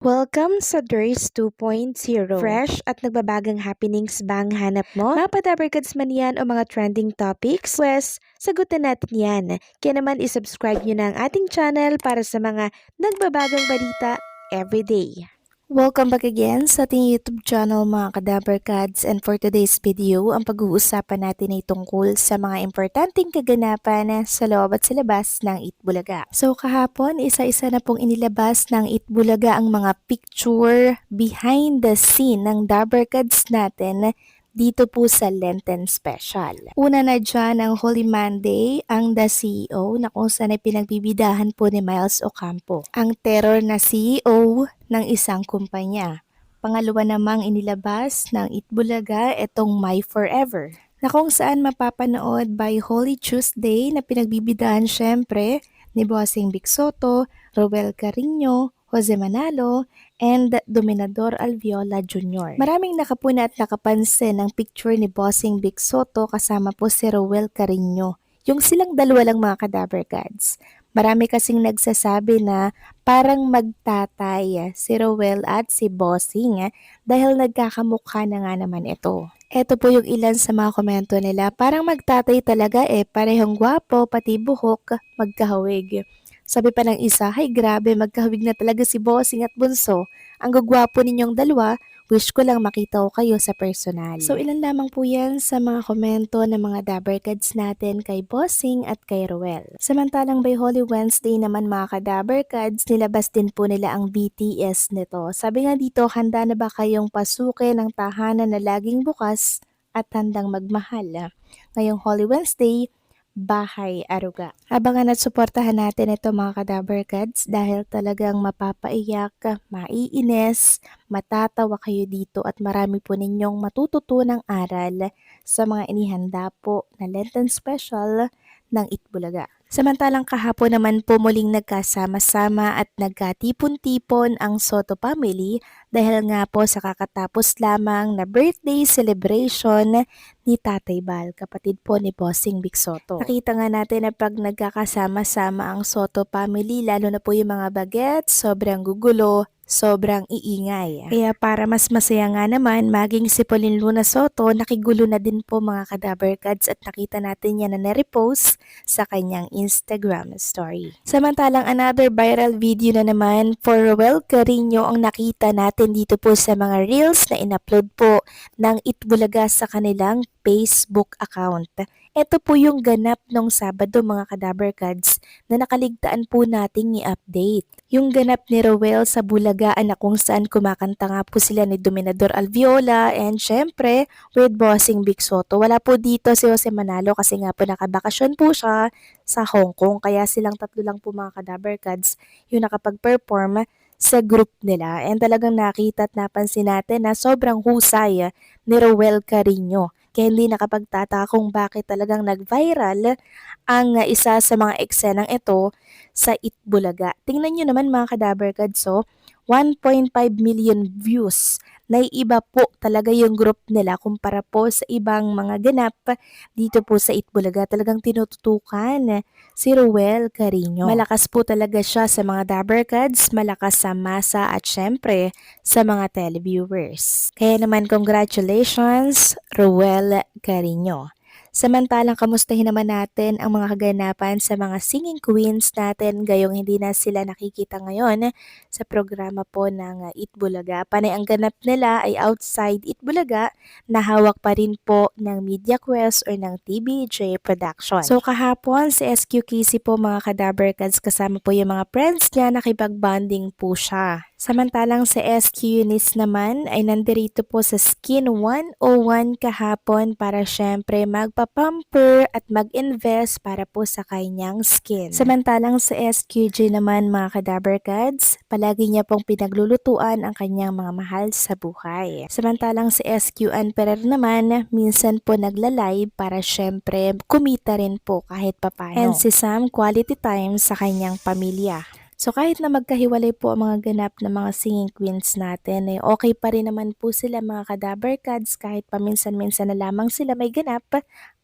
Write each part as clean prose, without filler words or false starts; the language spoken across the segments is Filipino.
Welcome sa Durs 2.0. Fresh at nagbabagang happenings bang hanap mo? Mga padabarkads man yan o mga trending topics? Pwes, sagutin natin yan. Kaya naman isubscribe nyo na ang ating channel para sa mga nagbabagang balita everyday. Welcome back again sa ating YouTube channel mga Kadabarkads, and for today's video, ang pag-uusapan natin ay tungkol sa mga importanteng kaganapan sa loob at sa labas ng Itbulaga. So kahapon, isa-isa na pong inilabas ng Itbulaga ang mga picture behind the scene ng Dabarkads natin dito po sa Lenten Special. Una na dyan ang Holy Monday, ang The CEO na kung saan ay pinagbibidahan po ni Miles Ocampo. Ang terror na CEO ng isang kumpanya. Pangalawa namang inilabas ng Itbulaga itong My Forever, na kung saan mapapanood by Holy Tuesday na pinagbibidahan syempre ni Bossing Vic Soto, Roel Carino, Jose Manalo, and Dominador Alviola Jr. Maraming nakapuna at nakapansin ng picture ni Bossing Vic Soto kasama po si Roel Carino. Yung silang dalawa lang mga Kadabarkads. Marami kasing nagsasabi na parang magtatay si Roel at si Bossing dahil nagkakamukha na nga naman ito. Ito po yung ilan sa mga komento nila. Parang magtatay talaga parehong gwapo, pati buhok, magkahawig. Sabi pa ng isa, "Hay grabe, magkahawig na talaga si Bossing at Bunso. Ang gagwapo ninyong dalawa, wish ko lang makita ko kayo sa personal." So ilan lamang po yan sa mga komento ng mga Dabarkads natin kay Bossing at kay Roel. Samantalang by Holy Wednesday naman mga ka-Dabarkads, nilabas din po nila ang BTS nito. Sabi nga dito, handa na ba kayong pasukin ang tahanan na laging bukas at handang magmahal? Ngayong Holy Wednesday, Bahay Aruga. Abangan at suportahan natin ito mga Kadabarkads dahil talagang mapapaiyak, maiinis, matatawa kayo dito at marami po ninyong matututunang aral sa mga inihanda po na Lenten Special ng Itbulaga. Samantalang kahapon naman po muling nagkasama-sama at nagkatipon-tipon ang Soto family dahil nga po sa kakatapos lamang na birthday celebration ni Tatay Bal, kapatid po ni Bossing Vic Soto. Nakita nga natin na pag nagkakasama-sama ang Soto family, lalo na po yung mga bagets, sobrang gugulo, sobrang iingay. Kaya para mas masaya nga naman, maging si Pauline Luna Soto, nakigulo na din po mga Kadabarkads at nakita natin yan na na-repost sa kanyang Instagram story. Samantalang another viral video na naman for Roel Carino ang nakita natin dito po sa mga reels na in-upload po ng Itbulaga sa kanilang Facebook account. Ito po yung ganap nung Sabado mga Kadabarkads na nakaligtaan po nating i-update. Yung ganap ni Roel sa Bulagaan na kung saan kumakanta nga po sila ni Dominador Alviola and syempre with Bossing Vic Soto. Wala po dito si Jose Manalo kasi nga po nakabakasyon po siya sa Hong Kong, kaya silang tatlo lang po mga Kadabarkads yung nakapag-perform sa group nila, and talagang nakita at napansin natin na sobrang husay ni Roel Carino. Kaya hindi nakapagtataka kung bakit talagang nag-viral ang isa sa mga eksenang ito sa Itbulaga. Tingnan nyo naman mga Kadabarkads, so 1.5 million views. Naiiba po talaga yung group nila kumpara po sa ibang mga ganap dito po sa Itbulaga. Talagang tinututukan si Roel Carino. Malakas po talaga siya sa mga Dabarkads, malakas sa masa at syempre sa mga televiewers. Kaya naman congratulations Roel Carino. Samantalang kamustahin naman natin ang mga kaganapan sa mga singing queens natin gayong hindi na sila nakikita ngayon sa programa po ng Itbulaga. Panay ang ganap nila ay outside Itbulaga na hawak pa rin po ng Media Quest or ng TBJ Production. So kahapon si SQ Casey po mga Kadabarkads kasama po yung mga friends niya, nakipag-bonding po siya. Samantalang sa SQ Eunice naman ay nandirito po sa Skin 101 kahapon para syempre magpapamper at mag-invest para po sa kanyang skin. Samantalang sa SQJ naman mga Kadabarkads, palagi niya pong pinaglulutuan ang kanyang mga mahal sa buhay. Samantalang sa SQ Emperor naman, minsan po nagla-live para syempre kumita rin po kahit papano. And si Sam quality time sa kanyang pamilya. So kahit na magkahiwalay po ang mga ganap na mga singing queens natin, okay pa rin naman po sila mga Kadabarkads kahit paminsan-minsan na lamang sila may ganap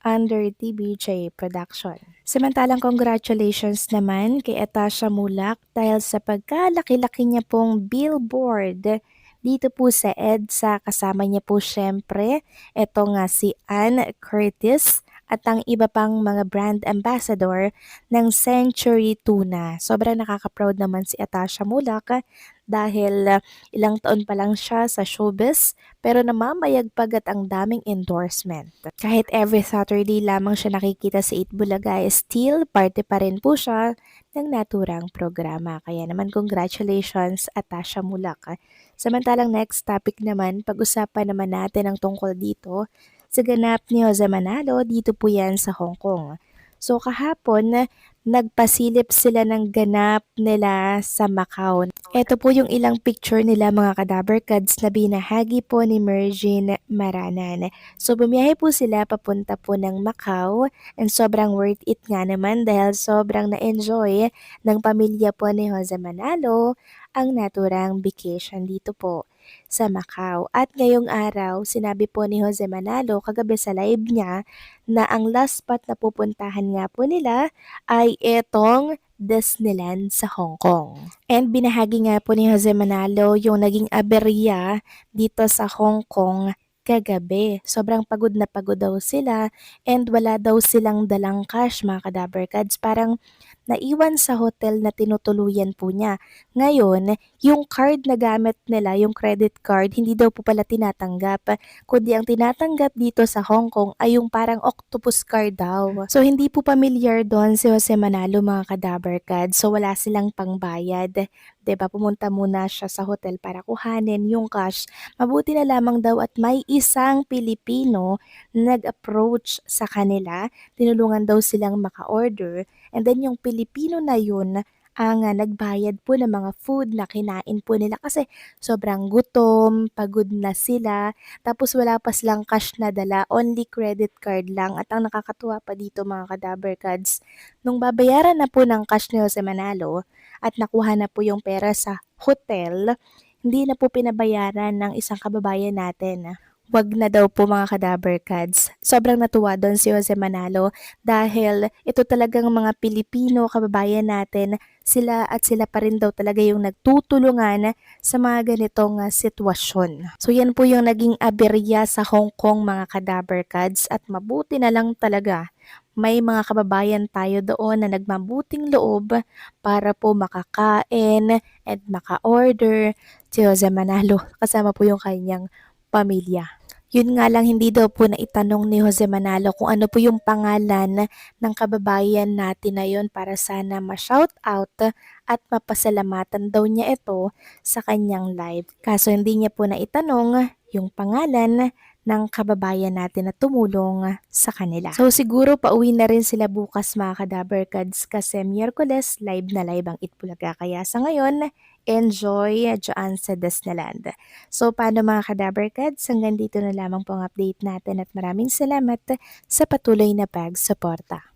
under TBJ Production. Samantalang congratulations naman kay Atasha Mulak dahil sa pagkalaki-laki niya pong billboard dito po sa EDSA. Kasama niya po syempre ito nga si Ann Curtis at ang iba pang mga brand ambassador ng Century Tuna. Sobrang nakaka-proud naman si Atasha Mulak dahil ilang taon pa lang siya sa showbiz pero namamayagpag at ang daming endorsement. Kahit every Saturday lamang siya nakikita sa 8 Bulaga, still parte pa rin po siya ng naturang programa. Kaya naman congratulations Atasha Mulak. Samantalang next topic naman, pag-usapan naman natin ang tungkol dito sa ganap ni Jose Manalo dito po yan sa Hong Kong. So kahapon, nagpasilip sila ng ganap nila sa Macau. Ito po yung ilang picture nila mga kadaberkads na binahagi po ni Mergine Maranan. So bumiyahe po sila papunta po ng Macau and sobrang worth it nga naman dahil sobrang na-enjoy ng pamilya po ni Jose Manalo ang naturang vacation dito po sa Macau. At ngayong araw, sinabi po ni Jose Manalo kagabi sa live niya na ang last spot na pupuntahan nga po nila ay etong Disneyland sa Hong Kong. And binahagi nga po ni Jose Manalo yung naging aberya dito sa Hong Kong kagabi. Sobrang pagod na pagod daw sila and wala daw silang dalang cash mga kadaberkads. Parang naiwan sa hotel na tinutuluyan po niya. Ngayon, yung card na gamit nila, yung credit card, hindi daw po pala tinatanggap. Kundi ang tinatanggap dito sa Hong Kong ay yung parang octopus card daw. So, hindi po familiar doon si Jose Manalo mga kadaberkads. So, wala silang pangbayad. 'Di ba? Pumunta muna siya sa hotel para kuhanin yung cash. Mabuti na lamang daw at may isang Pilipino na nag-approach sa kanila. Tinulungan daw silang maka-order. And then yung Pilipino na yun ang nagbayad po ng mga food na kinain po nila kasi sobrang gutom, pagod na sila, tapos wala pa silang cash na dala, only credit card lang. At ang nakakatuwa pa dito mga kadaberkads, nung babayaran na po ng cash ni Jose Manalo at nakuha na po yung pera sa hotel, hindi na po pinabayaran ng isang kababayan natin. Wag na daw po mga kadaberkads. Sobrang natuwa doon si Jose Manalo dahil ito talagang mga Pilipino kababayan natin, sila pa rin daw talaga yung nagtutulungan sa mga ganitong sitwasyon. So yan po yung naging aberya sa Hong Kong mga kadaberkads at mabuti na lang talaga may mga kababayan tayo doon na nagmabuting loob para po makakain at maka-order si Jose Manalo kasama po yung kanyang pamilya. Yun nga lang hindi daw po naitanong ni Jose Manalo kung ano po yung pangalan ng kababayan natin na yun para sana ma-shout out at mapasalamatan daw niya ito sa kanyang live. Kaso hindi niya po naitanong yung pangalan ng kababayan natin na tumulong sa kanila. So siguro pauwi na rin sila bukas mga kadaberkads kasi Miyerkules live na live ang Itbulaga. Kaya sa ngayon, enjoy dyan sa Disneyland. So paano mga kadaberkads, hanggang dito na lamang po ang update natin at maraming salamat sa patuloy na pagsuporta.